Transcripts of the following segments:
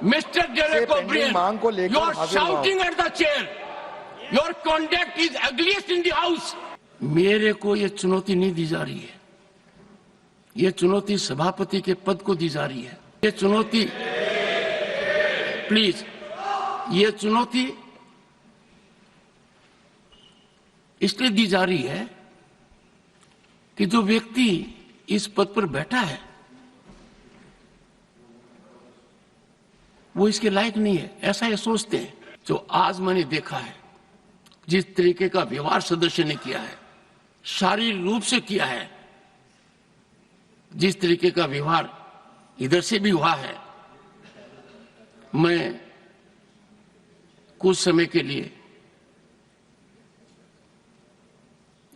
Mr. Derek O'Brien, you are shouting at the chair. Your conduct is ugliest in the house. मेरे को ये चुनौती नहीं दी जा रही है, ये चुनौती सभापति के पद को दी जा रही है। ये चुनौती, प्लीज, ये चुनौती इसलिए दी जा रही है कि जो व्यक्ति इस पद पर बैठा है वो इसके लायक नहीं है, ऐसा ये सोचते हैं। जो आज मैंने देखा है, जिस तरीके का व्यवहार सदस्य ने किया है, शारीरिक रूप से किया है, जिस तरीके का व्यवहार इधर से भी हुआ है, मैं कुछ समय के लिए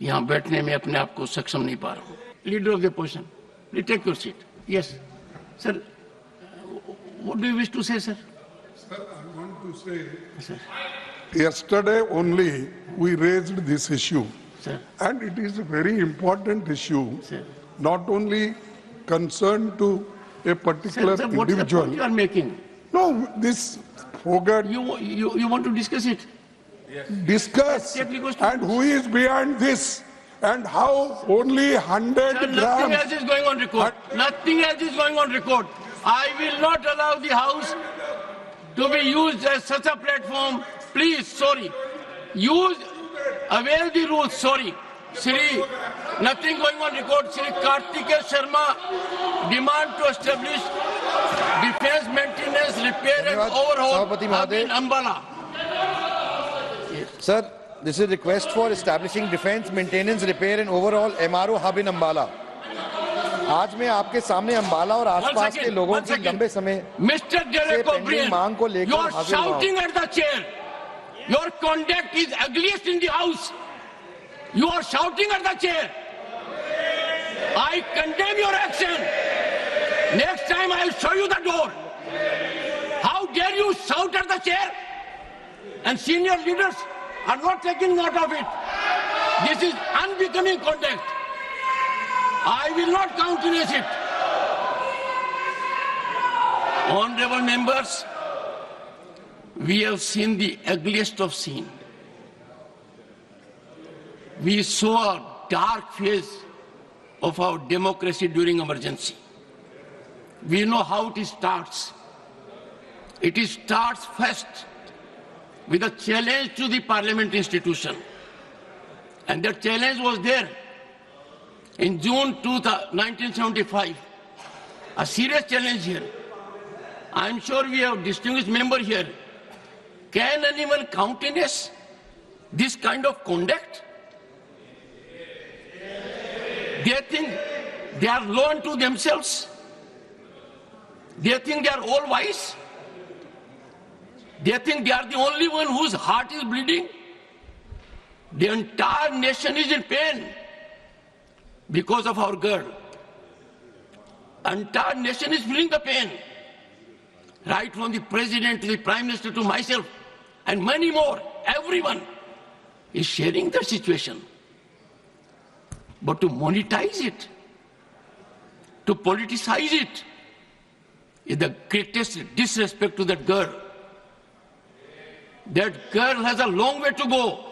यहां बैठने में अपने आप को सक्षम नहीं पा रहा हूं। Leader of the position, please take your seat. Yes sir, what do you wish to say, sir? Sir, I want to say, sir, yesterday only we raised this issue, sir, and it is a very important issue, sir, not only concerned to a particular sir, what is the individual. point you are making? No, this forgot. You want to discuss it? Yes. Discuss, Yes, and who is behind this, and how only 100 sir, grams. nothing else is going on record. Nothing else is going on record. I will not allow the House to be used as such a platform. Please, sorry. Avail the rules, sorry. Shri, nothing going on record. Shri Kartikeya Sharma demand to establish defense maintenance, repair and overhaul hub in Ambala. Sir, this is a request for establishing defense maintenance, repair and overhaul MRO hub in Ambala. आज मैं आपके सामने अंबाला और आसपास के लोगों की लंबे समय Mr. Derek O'Brien, मांग को लेकर you are shouting at the chair. Your conduct is ugliest in the house. You are shouting at the chair. I condemn your action. Next time I will show you the door. How dare you shout at the chair? And senior leaders are not taking note of it. This is unbecoming conduct. I will not countenance it. Honorable members, we have seen the ugliest of scene. We saw a dark phase of our democracy during emergency. We know how it starts. It starts first with a challenge to the parliament institution. And that challenge was there. In June 1975, a serious challenge here. I am sure we have distinguished member here. Can anyone countenance this kind of conduct? They think they are law unto themselves. They think they are all wise. They think they are the only one whose heart is bleeding. The entire nation is in pain because of our girl. Entire nation is feeling the pain. Right from the president to the prime minister to myself and many more, everyone is sharing the situation. But to monetize it, to politicize it, is the greatest disrespect to that girl. That girl has a long way to go.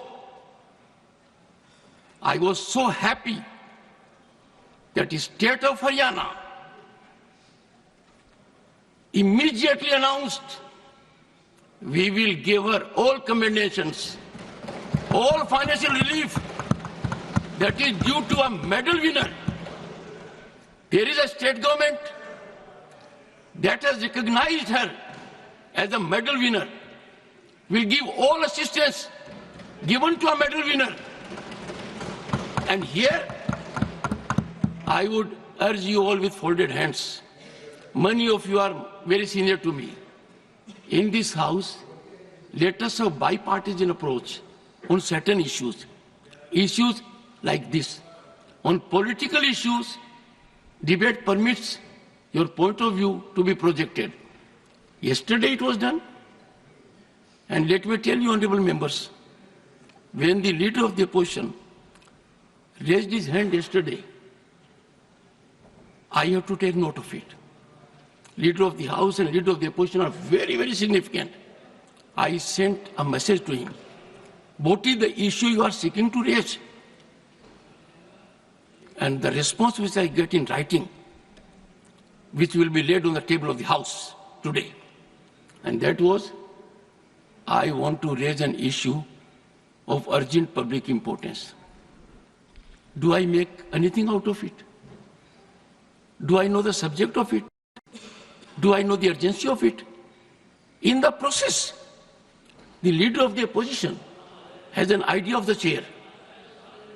I was so happy that the state of Haryana immediately announced we will give her all commendations, all financial relief that is due to a medal winner. There is a state government that has recognized her as a medal winner. Will give all assistance given to a medal winner. And here, I would urge you all with folded hands. Many of you are very senior to me. In this house, let us have bipartisan approach on certain issues. Issues like this. On political issues, debate permits your point of view to be projected. Yesterday it was done. And let me tell you, honorable members, when the leader of the opposition raised his hand yesterday, I have to take note of it. Leader of the House and Leader of the Opposition are very, very significant. I sent a message to him. What is the issue you are seeking to raise? And the response which I get in writing, which will be laid on the table of the House today, and that was, I want to raise an issue of urgent public importance. Do I make anything out of it? Do I know the subject of it? Do I know the urgency of it? In the process, the leader of the opposition has an idea of the chair,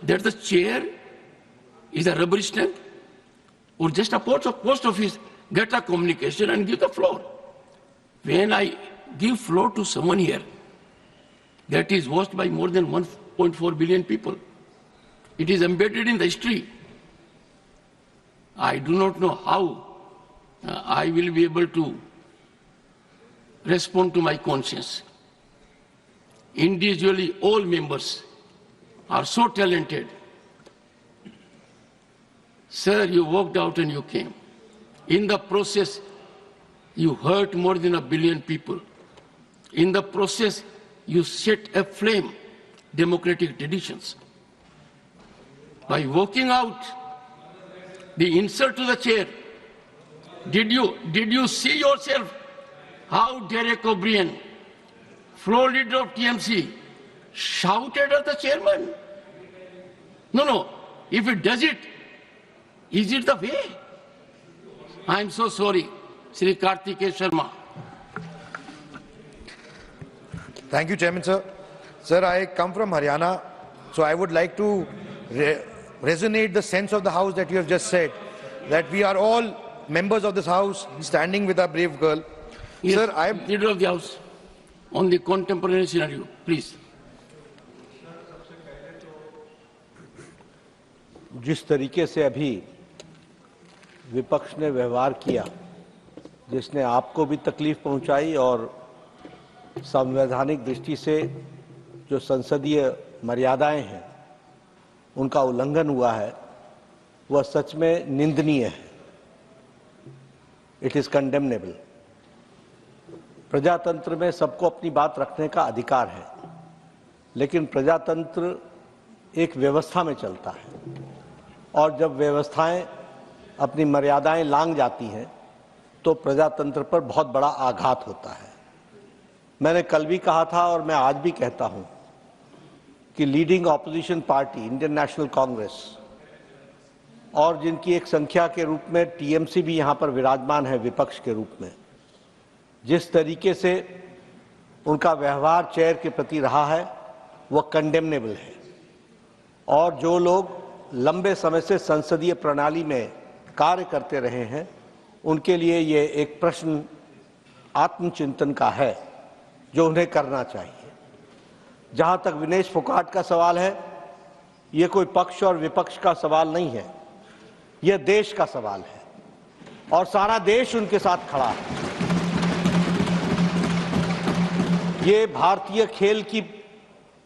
that the chair is a rubber stamp or just a post office, get a communication and give the floor. When I give floor to someone here that is watched by more than 1.4 billion people, it is embedded in the history. I do not know how I will be able to respond to my conscience. Individually, all members are so talented. Sir, you walked out and you came. In the process, you hurt more than 1 billion people. In the process, you set aflame democratic traditions. By walking out, the insult to the chair, did you see yourself how Derek O'Brien, floor leader of TMC, shouted at the chairman? No. If it does it, is it the way? I am so sorry, Sri Kartikeya Sharma. Thank you, Chairman, sir. Sir, I come from Haryana, so I would like to resonate the sense of the House that you have just said, that we are all members of this House standing with our brave girl. Yes, Sir, I am Leader of the House, on the contemporary scenario, please. जिस तरीके से अभी विपक्ष ने व्यवहार किया, जिसने आपको भी तकलीफ पहुंचाई और संवैधानिक दृष्टि से जो संसदीय मर्यादाएं हैं उनका उल्लंघन हुआ है, वह सच में निंदनीय है। It is condemnable. प्रजातंत्र में सबको अपनी बात रखने का अधिकार है, लेकिन प्रजातंत्र एक व्यवस्था में चलता है और जब व्यवस्थाएं अपनी मर्यादाएं लांघ जाती हैं तो प्रजातंत्र पर बहुत बड़ा आघात होता है। मैंने कल भी कहा था और मैं आज भी कहता हूं कि leading opposition party Indian national Congress और जिनकी एक संख्या के रूप में टीएमसी भी यहां पर विराजमान है विपक्ष के रूप में, जिस तरीके से उनका व्यवहार चेयर के प्रति रहा है वह कंडेमनेबल है। और जो लोग लंबे समय से संसदीय प्रणाली में कार्य करते रहे हैं उनके लिए ये एक प्रश्न आत्मचिंतन का है जो उन्हें करना चाहिए। जहां तक विनेश फोगाट का सवाल है, ये कोई पक्ष और विपक्ष का सवाल नहीं है, यह देश का सवाल है और सारा देश उनके साथ खड़ा है। ये भारतीय खेल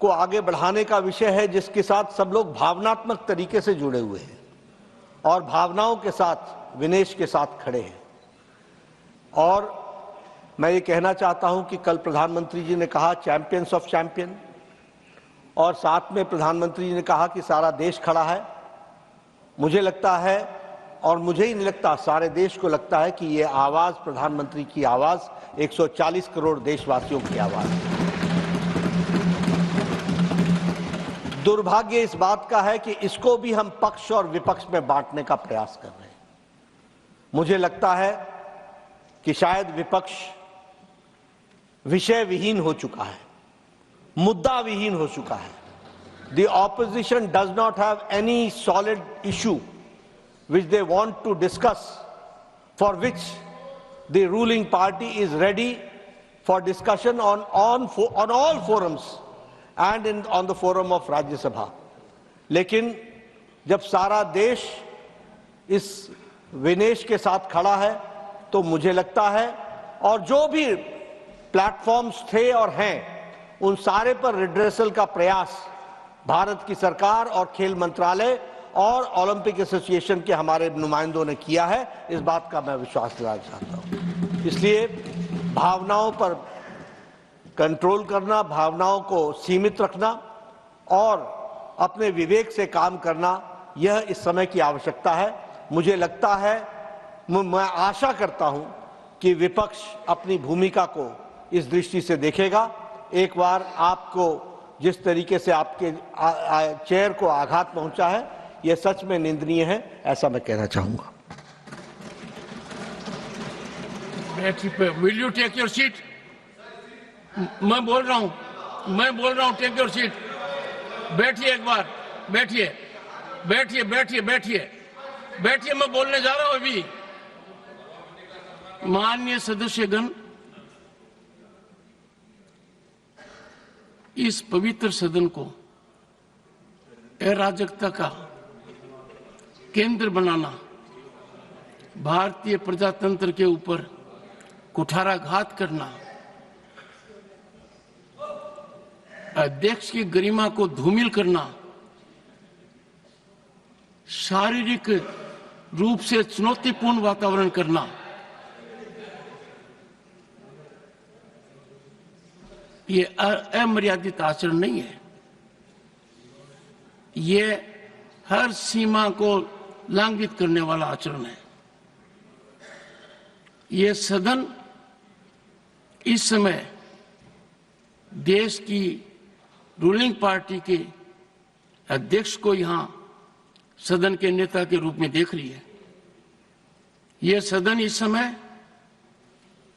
को आगे बढ़ाने का विषय है जिसके साथ सब लोग भावनात्मक तरीके से जुड़े हुए हैं और भावनाओं के साथ विनेश के साथ खड़े हैं। और मैं ये कहना चाहता हूं कि कल प्रधानमंत्री जी ने कहा चैंपियंस ऑफ चैंपियन, और साथ में प्रधानमंत्री जी ने कहा कि सारा देश खड़ा है। मुझे लगता है, और मुझे ही नहीं लगता, सारे देश को लगता है कि ये आवाज प्रधानमंत्री की आवाज 140 करोड़ देशवासियों की आवाज है। दुर्भाग्य इस बात का है कि इसको भी हम पक्ष और विपक्ष में बांटने का प्रयास कर रहे हैं। मुझे लगता है कि शायद विपक्ष विषय विहीन हो चुका है, मुद्दा विहीन हो चुका है। The opposition does not have any solid issue which they want to discuss, for which the ruling party is ready for discussion on all forums and on the forum of Rajya Sabha. लेकिन जब सारा देश इस विनेश के साथ खड़ा है तो मुझे लगता है, और जो भी प्लेटफॉर्म्स थे और हैं उन सारे पर रिड्रेसल का प्रयास भारत की सरकार और खेल मंत्रालय और ओलंपिक एसोसिएशन के हमारे नुमाइंदों ने किया है। इस बात का मैं विश्वास दिलाना चाहता हूं। इसलिए भावनाओं पर कंट्रोल करना, भावनाओं को सीमित रखना और अपने विवेक से काम करना, यह इस समय की आवश्यकता है। मुझे लगता है, मैं आशा करता हूं कि विपक्ष अपनी भूमिका को इस दृष्टि से देखेगा। एक बार आपको जिस तरीके से आपके चेयर को आघात पहुंचा है, यह सच में निंदनीय है, ऐसा मैं कहना चाहूंगा। Will you take your seat? मैं बोल रहा हूं, टेक योर सीट। बैठिए एक बार, बैठिए, मैं बोलने जा रहा हूं अभी। माननीय सदस्यगण, इस पवित्र सदन को अराजकता का केंद्र बनाना, भारतीय प्रजातंत्र के ऊपर कुठाराघात करना, अध्यक्ष की गरिमा को धूमिल करना, शारीरिक रूप से चुनौतीपूर्ण वातावरण करना, ये अमर्यादित आचरण नहीं है। ये हर सीमा को लंघित करने वाला आचरण है। ये सदन इस समय देश की रूलिंग पार्टी के अध्यक्ष को यहां सदन के नेता के रूप में देख रही है। यह सदन इस समय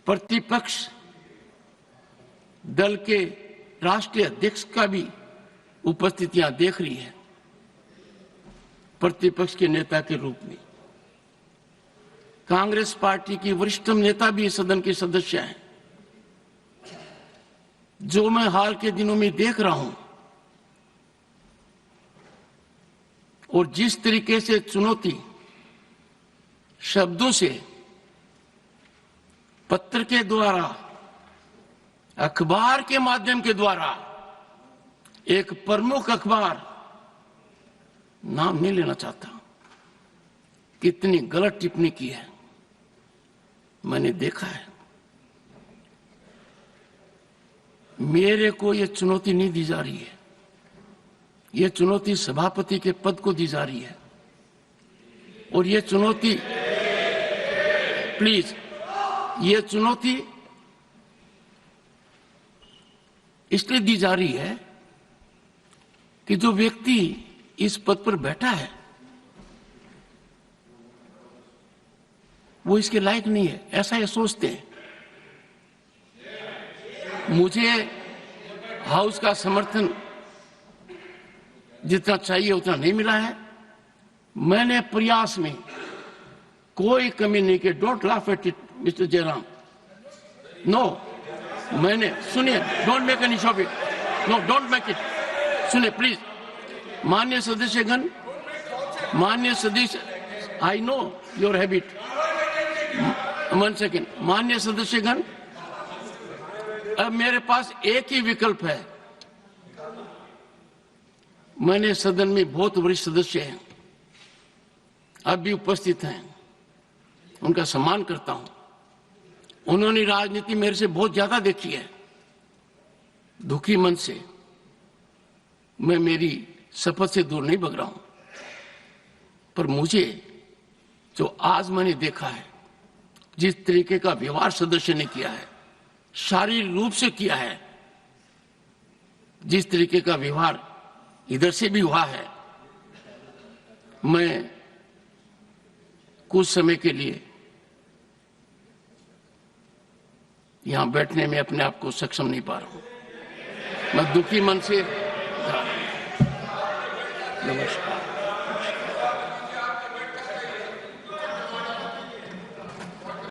प्रतिपक्ष दल के राष्ट्रीय अध्यक्ष का भी उपस्थितियां देख रही है, प्रतिपक्ष के नेता के रूप में। कांग्रेस पार्टी की वरिष्ठ नेता भी सदन के सदस्य हैं। जो मैं हाल के दिनों में देख रहा हूं और जिस तरीके से चुनौती शब्दों से, पत्र के द्वारा, अखबार के माध्यम के द्वारा, एक प्रमुख अखबार, नाम नहीं लेना चाहता, कितनी गलत टिप्पणी की है, मैंने देखा है। मेरे को यह चुनौती नहीं दी जा रही है, यह चुनौती सभापति के पद को दी जा रही है। और यह चुनौती, प्लीज, यह चुनौती इसलिए दी जा रही है कि जो व्यक्ति इस पद पर बैठा है वो इसके लायक नहीं है, ऐसा ये सोचते हैं। मुझे हाउस का समर्थन जितना चाहिए उतना नहीं मिला है। मैंने प्रयास में कोई कमी नहीं की। Don't laugh at it mister Jairam. No, मैंने, सुनिए, don't make any show of it, no, don't make it. सुनिए प्लीज, माननीय सदस्यगण, माननीय सदस्य, I know your habit, 1 second. माननीय सदस्यगण, अब मेरे पास एक ही विकल्प है। मैंने सदन में बहुत वरिष्ठ सदस्य हैं, अब भी उपस्थित हैं, उनका सम्मान करता हूं। उन्होंने राजनीति मेरे से बहुत ज्यादा देखी है। दुखी मन से मैं मेरी शपथ से दूर नहीं भग रहा हूं, पर मुझे जो आज मैंने देखा है, जिस तरीके का व्यवहार सदस्य ने किया है, शारीरिक रूप से किया है, जिस तरीके का व्यवहार इधर से भी हुआ है, मैं कुछ समय के लिए यहां बैठने में अपने आप को सक्षम नहीं पा रहा हूं। मैं दुखी मन से नमस्कार।